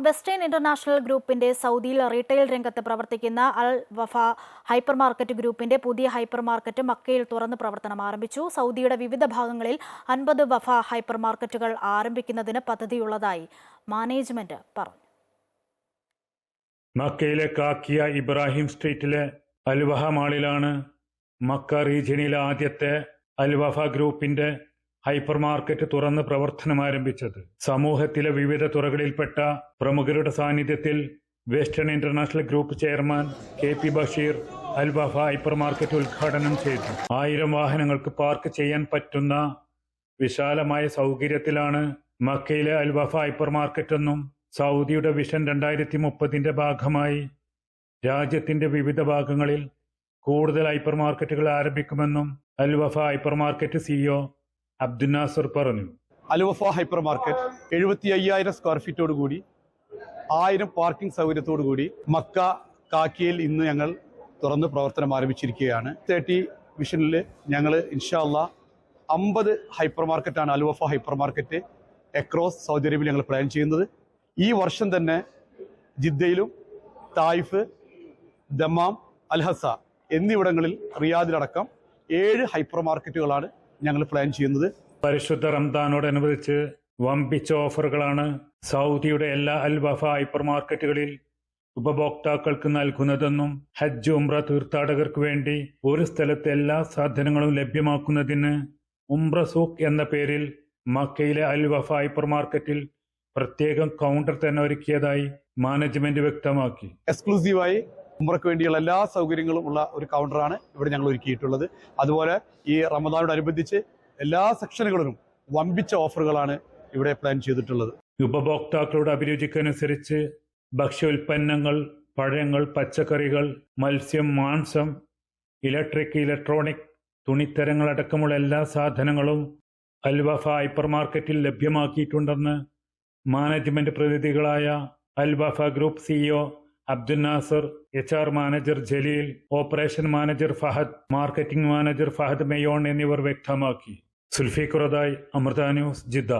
Western international ഗ്രൂപ്പിന്റെ സൗദിയിൽ retail രംഗത്ത് പ്രവർത്തിക്കുന്ന അൽ വഫ ഹൈപ്പർ മാർക്കറ്റ് ഗ്രൂപ്പിന്റെ പുതിയ ഹൈപ്പർ മാർക്കറ്റ് മക്കയിൽ തുറന്ന് പ്രവർത്തനം ആരംഭിച്ചു. സൗദിയുടെ വിവിധ ഭാഗങ്ങളിൽ 50 വഫ ഹൈപ്പർ മാർക്കറ്റുകൾ ആരംഭിക്കുന്നതിന് പദ്ധതിയുള്ളതായി മാനേജ്മെന്റ് പറഞ്ഞു. മക്കയിലെ കാക്കിയ ഇബ്രാഹിം സ്ട്രീറ്റിലെ അൽവഹ മാളിലാണ് മക്ക റീജിയനിലെ ആദ്യത്തെ അൽവഫ ഗ്രൂപ്പിന്റെ ഹൈപ്പർ മാർക്കറ്റ് തുറന്ന് പ്രവർത്തനം ആരംഭിച്ചത്. സമൂഹത്തിലെ വിവിധ തുറകളിൽപ്പെട്ട പ്രമുഖരുടെ സാന്നിധ്യത്തിൽ western international group chairman KP Basheer Alwafa hyper market ഉദ്ഘാടനം ചെയ്തു. 1000 വാഹനങ്ങൾക്ക് പാർക്ക് ചെയ്യാൻ പറ്റുന്ന വിശാലമായ സൗകര്യത്തിലാണ് മക്കയിലെ അൽവഫ ഹൈപ്പർ മാർക്കറ്റ് എന്നും സൗദിയുടെ വിഷൻ 2030 ഭാഗമായി രാജ്യത്തിന്റെ വിവിധ ഭാഗങ്ങളിൽ കൂടുതൽ ഹൈപ്പർ മാർക്കറ്റുകൾ ആരംഭിക്കുമെന്നും Alwafa hyper market CEO Abdul Nasar പറഞ്ഞു. അൽവഫ ഹൈപ്പർ മാർക്കറ്റ് 75,000 സ്ക്വയർ ഫീറ്റോട് കൂടി 1000 പാർക്കിംഗ് സൗകര്യത്തോടു കൂടി മക്ക കാക്കിയിൽ ഇന്ന് ഞങ്ങൾ തുറന്ന് പ്രവർത്തനം ആരംഭിച്ചിരിക്കുകയാണ്. 30 വിഷനിൽ ഞങ്ങൾ ഇൻഷാ അല്ലാഹ് 50 ഹൈപ്പർ മാർക്കറ്റാണ് Alwafa hyper market across Saudi അറേബ്യയിൽ ഞങ്ങൾ പ്ലാൻ ചെയ്യുന്നത്. ഈ വർഷം തന്നെ ജിദ്ദയിലും തായിഫ്, ദമാം, അൽഹസ എന്നിവിടങ്ങളിൽ റിയാദിലടക്കം 7 ഹൈപ്പർ മാർക്കറ്റുകളാണ് ഞങ്ങൾ പ്ലാൻ ചെയ്യുന്നത്. പരിശുദ്ധ റംദാനോടനുബന്ധിച്ച് വമ്പിച്ച ഓഫറുകളാണ് സൗദിയുടെ എല്ലാ അൽവഫ ഹൈപ്പർ മാർക്കറ്റുകളിൽ ഉപഭോക്താക്കൾക്ക് നൽകുന്നതെന്നും ഹജ്ജ് ഉംറ തീർത്ഥാടകർക്ക് വേണ്ടി ഒരു സ്ഥലത്ത് എല്ലാ സാധനങ്ങളും ലഭ്യമാക്കുന്നതിന് ഉംറ സൂഖ് എന്ന പേരിൽ മക്കയിലെ അൽവഫ ഹൈപ്പർ മാർക്കറ്റിൽ പ്രത്യേകം കൗണ്ടർ തന്നെ ഒരുക്കിയതായി മാനേജ്മെന്റ് വ്യക്തമാക്കി. എക്സ്ക്ലൂസീവായി ഉംറയ്ക്ക് വേണ്ടിയുള്ള എല്ലാ സൗകര്യങ്ങളും ഉള്ള ഒരു കൗണ്ടറാണ് ഇവിടെ ഞങ്ങൾ ഒരുക്കിയിട്ടുള്ളത്. അതുപോലെ ഈ റമദാനോടനുബന്ധിച്ച് എല്ലാ സെക്ഷനുകളിലും വമ്പിച്ച ഓഫറുകളാണ് ഇവിടെ പ്ലാൻ ചെയ്തിട്ടുള്ളത്. ഉപഭോക്താക്കളുടെ അഭിരുചിക്കനുസരിച്ച് ഭക്ഷ്യോൽപ്പന്നങ്ങൾ, പഴങ്ങൾ, പച്ചക്കറികൾ, മത്സ്യം, മാംസം, ഇലക്ട്രോണിക്, തുണിത്തരങ്ങളടക്കമുള്ള എല്ലാ സാധനങ്ങളും അൽവഫ ഹൈപ്പർ മാർക്കറ്റിൽ ലഭ്യമാക്കിയിട്ടുണ്ടെന്ന് മാനേജ്മെന്റ് പ്രതിനിധികളായ Alwafa group CEO Abdul Nasar, HR manager Jaleel, operation manager Fahad, marketing manager Fahad മെയോൺ എന്നിവർ വ്യക്തമാക്കി. സുൽഫീഖുറദായി, അമൃത ന്യൂസ്, ജിദ്ദ.